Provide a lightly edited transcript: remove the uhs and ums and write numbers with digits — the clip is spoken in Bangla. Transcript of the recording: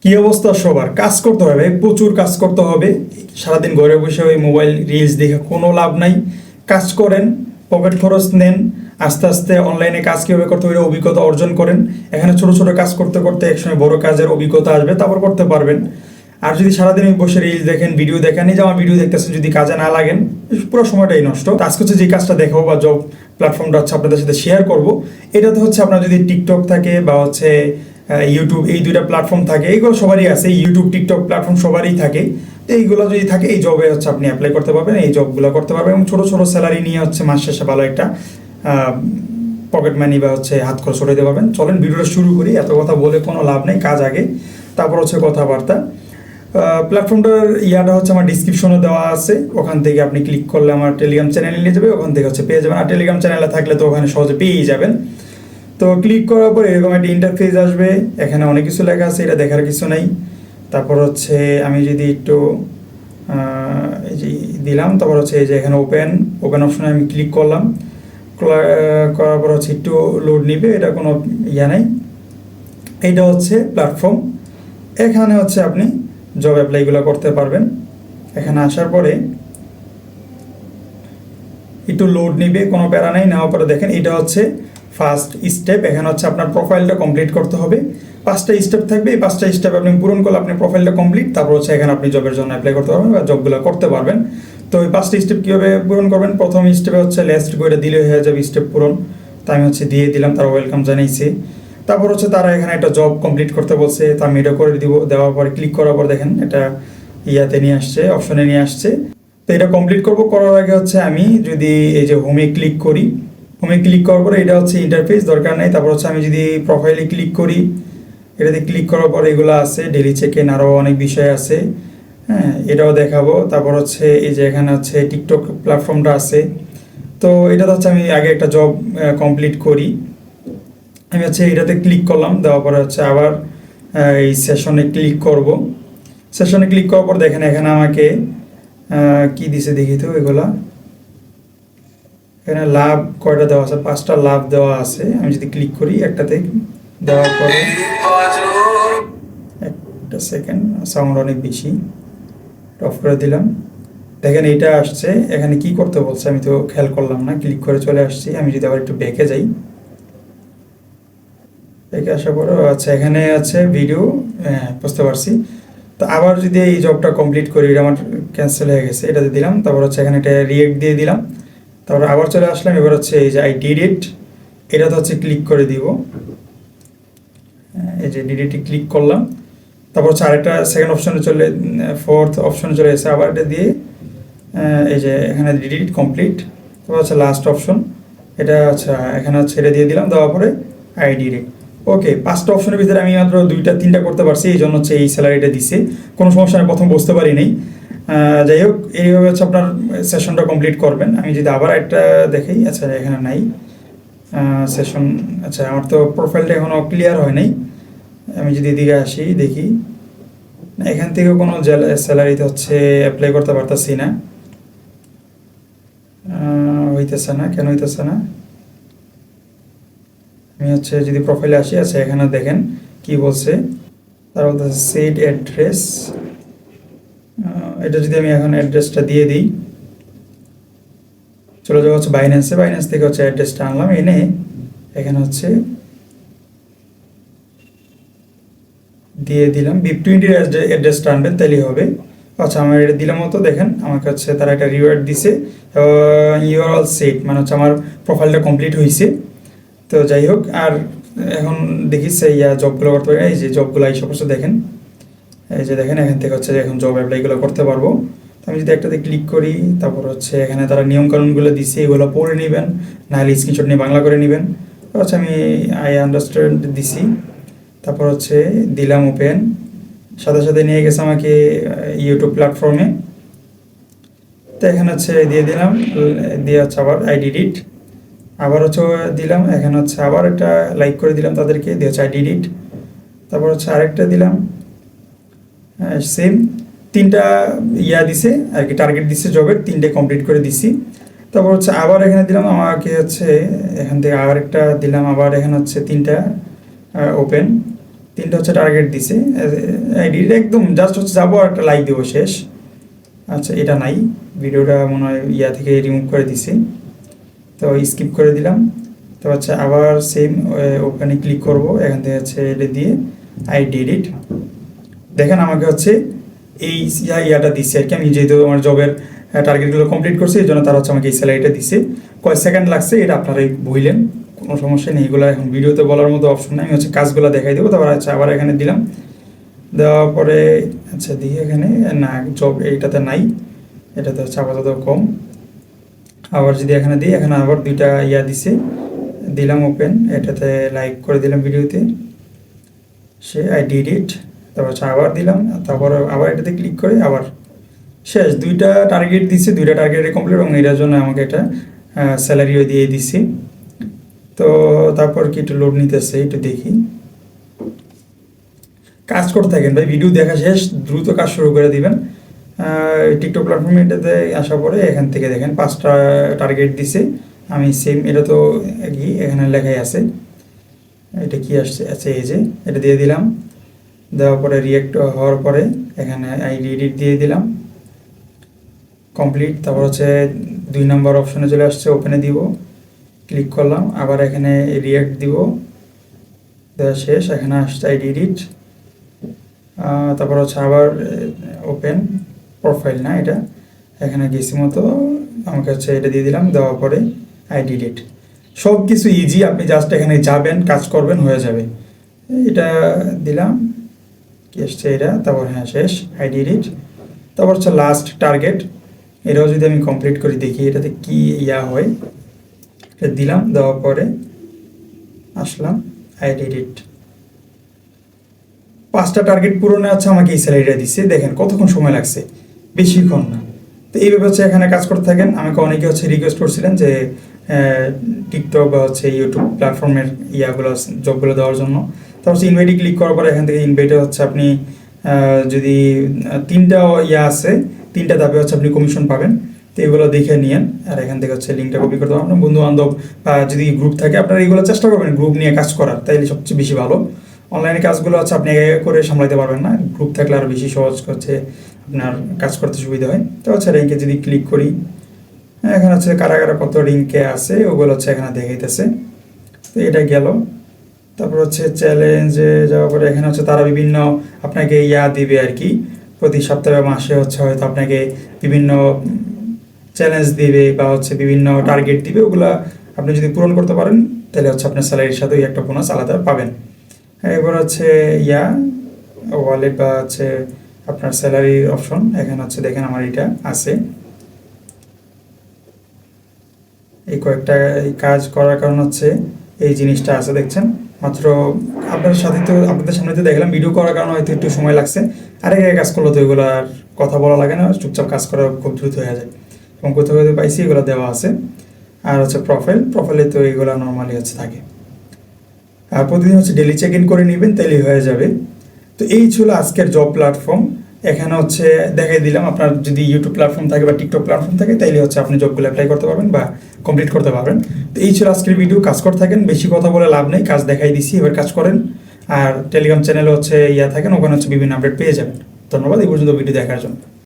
কি অবস্থা সবার? কাজ করতে হবে, প্রচুর কাজ করতে হবে। সারাদিন ঘরে বসে ওই মোবাইল রিলস দেখে কোনো লাভ নাই। কাজ করেন, পকেট খরচ নেন, আস্তে আস্তে অনলাইনে কাজ কীভাবে করতে হবে অভিজ্ঞতা অর্জন করেন। এখানে ছোট ছোট কাজ করতে করতে একসময় বড় কাজের অভিজ্ঞতা আসবে, তারপর করতে পারবেন। আর যদি সারাদিন বসে রিলস দেখেন, ভিডিও দেখেন, এই যে আমার ভিডিও দেখতেছেন, যদি কাজে না লাগেন পুরো সময়টাই নষ্ট। আজকে হচ্ছে যে কাজটা দেখাবো বা জব প্ল্যাটফর্মটা হচ্ছে আপনাদের সাথে শেয়ার করব, এটাতে হচ্ছে আপনার যদি টিকটক থাকে বা হচ্ছে ইউটিউব, এই দুইটা প্ল্যাটফর্ম থাকে, এইগুলো সবারই আছে। ইউটিউব, টিকটক প্ল্যাটফর্ম সবারই থাকে। তো এইগুলো যদি থাকে, এই জবে হচ্ছে আপনি অ্যাপ্লাই করতে পারবেন, এই জবগুলো করতে পারবেন এবং ছোটো ছোটো স্যালারি নিয়ে হচ্ছে মাস শেষে ভালো একটা পকেট মানি বা হচ্ছে হাত খরচ উঠাইতে পারবেন। চলেন ভিডিওটা শুরু করি। এত কথা বলে কোনো লাভ নেই, কাজ আগে, তারপর হচ্ছে কথাবার্তা। প্ল্যাটফর্মটার ইয়াটা হচ্ছে আমার ডিসক্রিপশনে দেওয়া আছে, ওখান থেকে আপনি ক্লিক করলে আমার টেলিগ্রাম চ্যানেলে নিয়ে যাবে, ওখান থেকে হচ্ছে পেয়ে যাবেন। আর টেলিগ্রাম চ্যানেলে থাকলে তো ওখানে সহজে পেয়েই যাবেন। তো ক্লিক করার পর এরকম একটা ইন্টারফেস আসবে, এখানে অনেক কিছু লেখা আছে, এটা দেখার কিছু নাই। তারপর হচ্ছে আমি যদি একটু এই যে দিলাম, তারপর হচ্ছে এই যে এখানে ওপেন অপশনে আমি ক্লিক করলাম। করার পর হচ্ছে একটু লোড নিবে, এটা কোনো ইয়া নেই। এইটা হচ্ছে প্ল্যাটফর্ম, এখানে হচ্ছে আপনি জব অ্যাপ্লাইগুলো করতে পারবেন। এখানে আসার পরে একটু লোড নিবে, কোনো প্যারা নেই। নেওয়ার পরে দেখেন এটা হচ্ছে ফার্স্ট স্টেপ। এখানে হচ্ছে আপনার প্রোফাইলটা কমপ্লিট করতে হবে। 5টা স্টেপ থাকবে, এই 5টা স্টেপ আপনি পূরণ করলে আপনি প্রোফাইলটা কমপ্লিট। তারপর হচ্ছে এখানে আপনি জবের জন্য অ্যাপ্লাই করতে পারবেন বা জবগুলো করতে পারবেন। তো এই 5টা স্টেপ কীভাবে পূরণ করবেন? প্রথম স্টেপে হচ্ছে লেস্ট করে দিলে হয়ে যাবে স্টেপ পূরণ। তো আমি হচ্ছে দিয়ে দিলাম, তারা ওয়েলকাম জানাইছে। তারপর হচ্ছে তারা এখানে একটা জব কমপ্লিট করতে বলছে, তা আমি এটা করে দিব। দেওয়ার পরে ক্লিক করার পর দেখেন এটা ইয়াতে নিয়ে আসছে, অপশনে নিয়ে আসছে। তো এটা কমপ্লিট করব। করার আগে হচ্ছে আমি যদি এই যে হোমে ক্লিক করি, হোমে ক্লিক করার পরে এটা হচ্ছে ইন্টারফেস, দরকার নেই। তারপর হচ্ছে আমি যদি প্রোফাইলে ক্লিক করি, এটাতে ক্লিক করার পর এগুলো আছে, ডেলি চেক ইন, আরও অনেক বিষয় আছে। হ্যাঁ, এটাও দেখাবো। তারপর হচ্ছে এই যে এখানে হচ্ছে টিকটক প্ল্যাটফর্মটা আছে। তো এটাতে হচ্ছে আমি আগে একটা জব কমপ্লিট করি। আমি হচ্ছে এটাতে ক্লিক করলাম, দেওয়ার পরে হচ্ছে আবার এই সেশনে ক্লিক করব। সেশনে ক্লিক করার পর দেখেন এখানে আমাকে কি দিছে দেখি তো। এগুলা এখানে লাভ কয়টা দেওয়া আছে? 5টা লাভ দেওয়া আছে। আমি যদি ক্লিক করি একটাতে, দেওয়ার পরে একটা সেকেন্ড, সাউন্ড অনেক বেশি, অফ করে দিলাম। দেখেন এইটা আসছে। এখানে কি করতে বলছে আমি তো খেয়াল করলাম না, ক্লিক করে চলে আসছি। আমি যদি আবার একটু ব্যাকে যাই, ব্যাকে আসার পরে আচ্ছা এখানে আছে ভিডিও, হ্যাঁ বুঝতে পারছি। তো আবার যদি এই জবটা কমপ্লিট করি, এটা আমার ক্যান্সেল হয়ে গেছে, এটাতে দিলাম। তারপর হচ্ছে এখানে একটা রিয়েক্ট দিয়ে দিলাম। তারপর আবার চলে আসলাম। এবার হচ্ছে এই যে আই ডিড ইট, এটাতে হচ্ছে ক্লিক করে দিব। এই যে ডিডিটি ক্লিক করলাম। তারপর হচ্ছে আরেকটা সেকেন্ড অপশনে চলে, ফোর্থ অপশনে চলে এসে আবার এটা দিয়ে এই যে এখানে ডিডিট কমপ্লিট। তারপর হচ্ছে লাস্ট অপশন, এটা আচ্ছা এখানে হচ্ছে এটা দিয়ে দিলাম। দেওয়ার পরে আই ডিড ইট। ওকে, 5টা অপশনের ভিতরে আমি মাত্র 2টা 3টা করতে পারছি, এই জন্য হচ্ছে এই স্যালারিটা দিছে। কোনো সমস্যা আমি প্রথম বুঝতে পারি নাই। যাই হোক, এইভাবে হচ্ছে আপনার সেশনটা কমপ্লিট করবেন। আমি যদি আবার একটা দেখি, আচ্ছা এখানে নাই সেশন। আচ্ছা আমার তো প্রোফাইলটা এখনও ক্লিয়ার হয় নাই। আমি যদি এদিকে আসি দেখি, এখান থেকে কোনো স্যালারিতে হচ্ছে অ্যাপ্লাই করতে পারতেছি না, হইতেছে না। কেন হইতেছে না? আমি হচ্ছে যদি প্রোফাইলে আসি, আচ্ছা এখানে দেখেন কি বলছে। তার বলতেছে সেট অ্যাড্রেস। এটা যদি আমি এখন অ্যাড্রেসটা দিয়ে দিই, চলে যাবো হচ্ছে বাইন্যান্সে। বাইন্যান্স থেকে হচ্ছে অ্যাড্রেসটা আনলাম, এনে এখানে হচ্ছে দিয়ে দিলাম। BIP20 অ্যাড্রেসটা আনবেন, তাইলেই হবে। আচ্ছা আমার এটা দিলাম মতো, দেখেন আমাকে হচ্ছে তারা একটা রিওয়ার্ড দিছে, ইউ আর অল সেট, মানে হচ্ছে আমার প্রোফাইলটা কমপ্লিট হয়েছে। তো যাই হোক, আর এখন দেখিস জবগুলো করতে পারি। এই যে জবগুলো এই সমস্ত দেখেন, এই যে দেখেন এখান থেকে হচ্ছে এখন জব অ্যাপ্লাইগুলো করতে পারবো। তো আমি যদি একটাতে ক্লিক করি, তারপর হচ্ছে এখানে তারা নিয়মকানুনগুলো দিছে, এগুলো পড়ে নেবেন, নাহলে স্ক্রিনশট নিয়ে বাংলা করে নেবেন। তো হচ্ছে আমি আই আন্ডারস্ট্যান্ড দিছি। তারপর হচ্ছে দিলাম ওপেন, সাথে সাথে নিয়ে গেছে আমাকে ইউটিউব প্ল্যাটফর্মে। তো এখানে হচ্ছে দিয়ে দিলাম, দিয়ে হচ্ছে আবার আই ডিড ইট, আবার হচ্ছে দিলাম। এখানে হচ্ছে আবার একটা লাইক করে দিলাম তাদেরকে, দিয়ে হচ্ছে আই ডিড ইট। তারপর হচ্ছে আরেকটা দিলাম, সেম 3টা ইয়া দিছে আর কি, টার্গেট দিছে জবের, 3টে কমপ্লিট করে দিছি। তারপর হচ্ছে আবার এখানে দিলাম, আমাকে হচ্ছে এখান থেকে আবার একটা দিলাম, আবার এখানে হচ্ছে 3টা ওপেন। 3টা হচ্ছে টার্গেট দিছে, আইডি একদম জাস্ট হচ্ছে যাবো আর একটা লাইক দেবো, শেষ। আচ্ছা এটা নাই, ভিডিওটা মনে হয় ইয়া থেকে রিমুভ করে দিছে, তো স্কিপ করে দিলাম। তো আচ্ছা আবার সেম ওখানে ক্লিক করব, এখান থেকে হচ্ছে এটা দিয়ে আইডি এডিট। দেখেন আমাকে হচ্ছে এই ইয়াটা দিচ্ছে আর কি, আমি যেহেতু আমার জবের টার্গেটগুলো কমপ্লিট করছি এই জন্য তারা হচ্ছে আমাকে এই স্যালারিটা দিছে। কয় সেকেন্ড লাগছে এটা আপনারাই বুঝলেন, কোনো সমস্যা নেই, এগুলো এখন ভিডিওতে বলার মতো অপশন নেই। আমি হচ্ছে কাজগুলো দেখাই দেবো। তারপর আচ্ছা আবার এখানে দিলাম, দেওয়ার পরে আচ্ছা দিয়ে এখানে না জব এইটাতে নাই, এটাতে হচ্ছে আপাতত কম। আবার যদি এখানে দিই, এখানে আবার 2টা ইয়া দিছে, দিলাম ওপেন, এটাতে লাইক করে দিলাম ভিডিওতে, সে আইডি এডিট। তারপর হচ্ছে আবার দিলাম, তারপর আবার এটাতে ক্লিক করে আবার শেষ। 2টা টার্গেট দিচ্ছে, 2টা টার্গেটে কমপ্লিট, এবং এটার জন্য আমাকে এটা স্যালারিও দিয়ে দিছি। তো তারপর কি একটু লোড নিতেছে, একটু দেখি। কাজ করতে থাকেন ভাই, ভিডিও দেখা শেষ দ্রুত কাজ শুরু করে দিবেন। টিকটক প্ল্যাটফর্মে এটাতে আসার পরে এখান থেকে দেখেন 5টা টার্গেট দিছে, আমি সেম এটা তো কি এখানে লেখাই আছে, এটা কি আসছে, আচ্ছা এই যে এটা দিয়ে দিলাম। দেওয়ার পরে রিয়েক্ট হওয়ার পরে এখানে আইডি এডিট দিয়ে দিলাম, কমপ্লিট। তারপর হচ্ছে 2 নম্বর অপশনে চলে আসছে, ওপেনে দিব, ক্লিক করলাম। আবার এখানে রিয়েক্ট দিব, দেওয়া শেষ। এখানে আসছে আইডি এডিট, তারপর হচ্ছে আবার ওপেন প্রোফাইল, না এটা এখানে গেছি মতো, আমাকে হচ্ছে এটা দিয়ে দিলাম। দেওয়ার পরে আইডি এডিট, সব কিছু ইজি, আপনি জাস্ট এখানে যাবেন, কাজ করবেন, হয়ে যাবে। এটা দিলাম, কি আসছে এটা, তারপর হ্যাঁ শেষ আইডি এডিট। তারপর হচ্ছে লাস্ট টার্গেট, এটাও যদি আমি কমপ্লিট করি দেখি এটাতে কি ইয়া হয়, এটা দিলাম। দেওয়ার পরে আসলাম আইডি এডিট, 5টা টার্গেট পূরণে হচ্ছে আমাকে এই স্যালারিটা দিচ্ছে। দেখেন কতক্ষণ সময় লাগছে, বেশিক্ষণ না। তো এইভাবে হচ্ছে এখানে কাজ করতে থাকেন। আমাকে অনেকে হচ্ছে রিকোয়েস্ট করছিলেন যে টিকটক বা হচ্ছে ইউটিউব প্ল্যাটফর্মের ইয়াগুলো জবগুলো দেওয়ার জন্য। তারপর হচ্ছে ইনভাইটে ক্লিক করার পরে এখান থেকে ইনভাইটে হচ্ছে আপনি যদি 3টা ইয়া আছে, 3টা ধাপে হচ্ছে আপনি কমিশন পাবেন। তো এগুলো দেখে নিয়েন, আর এখান থেকে হচ্ছে লিঙ্কটা কপি করতে পারবেন। বন্ধু বান্ধব বা যদি গ্রুপ থাকে আপনারা এগুলো চেষ্টা করবেন গ্রুপ নিয়ে কাজ করার, তাইলে সবচেয়ে বেশি ভালো। অনলাইনে কাজগুলো হচ্ছে আপনি একা করে সামলাতে পারবেন না, গ্রুপ থাকলে আরও বেশি সহজ হচ্ছে আপনার কাজ করতে সুবিধা হয়। তো হচ্ছে র্যাঙ্কে যদি ক্লিক করি, এখানে হচ্ছে কারা কারা কত র্যাঙ্কে আছে ওগুলো হচ্ছে এখানে দেখাইতেছে। তো এটা গেল। তারপর হচ্ছে চ্যালেঞ্জে যাওয়ার পরে এখানে হচ্ছে তারা বিভিন্ন আপনাকে ইয়া দিবে আর কি, প্রতি সপ্তাহে বা মাসে হচ্ছে হয়তো আপনাকে বিভিন্ন চ্যালেঞ্জ দিবে বা হচ্ছে বিভিন্ন টার্গেট দিবে, ওগুলো আপনি যদি পূরণ করতে পারেন তাহলে হচ্ছে আপনার স্যালারির সাথে ওই একটা বোনাস আলাদা পাবেন। এবার হচ্ছে ইয়া ওয়ালেট বা হচ্ছে আপনার স্যালারির অপশন, এখানে হচ্ছে দেখেন আমার এটা আছে। এই কয়েকটা কাজ করার কারণ হচ্ছে এই জিনিসটা আছে দেখছেন, মাত্র আপনার সাথে তো আপনাদের সামনে তো দেখলাম ভিডিও করার কারণে হয়তো একটু সময় লাগছে। আর এর কাজ করলে তো এগুলো আর কথা বলা লাগে না, চুপচাপ কাজ করা খুব দ্রুত হয়ে যায়। এবং কোথাও কোথাও পাইছি এগুলো দেওয়া আছে। আর হচ্ছে প্রোফাইলে তো এগুলো নর্মালি হচ্ছে থাকে। আর প্রতিদিন হচ্ছে ডেলি চেক ইন করে নেবেন, তাইলেই হয়ে যাবে। তো এই ছিল আজকের জব প্ল্যাটফর্ম। এখানে হচ্ছে দেখাই দিলাম, আপনার যদি ইউটিউব প্ল্যাটফর্ম থাকে বা টিকটক প্ল্যাটফর্ম থাকে তাইলে হচ্ছে আপনি জবগুলো অ্যাপ্লাই করতে পারবেন বা কমপ্লিট করতে পারবেন। তো এই ছিল আজকের ভিডিও, কাজ করতে থাকেন, বেশি কথা বলে লাভ নেই, কাজ দেখাই দিছি, এবার কাজ করেন। আর টেলিগ্রাম চ্যানেলে হচ্ছে থাকেন, ওখানে হচ্ছে বিভিন্ন আপডেট পেয়ে যাবেন। ধন্যবাদ এই পর্যন্ত ভিডিও দেখার জন্য।